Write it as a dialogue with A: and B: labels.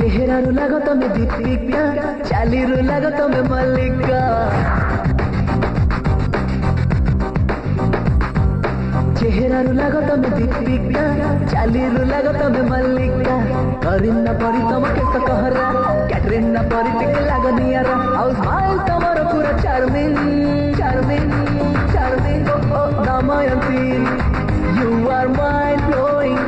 A: चेहरारू लागो तमे दीपिका चालीरू लागो तमे मल्लिका चेहरारू लागो तमे दीपिका चालीरू लागो तमे मल्लिका करीना परी तम केस कहरा कैटरीना परी टिके लागो नियारा आउ स्माइल तमरो पूरा चार्मिंग चार्मिंग चार्मिंग ओ Damayanti you are mind blowing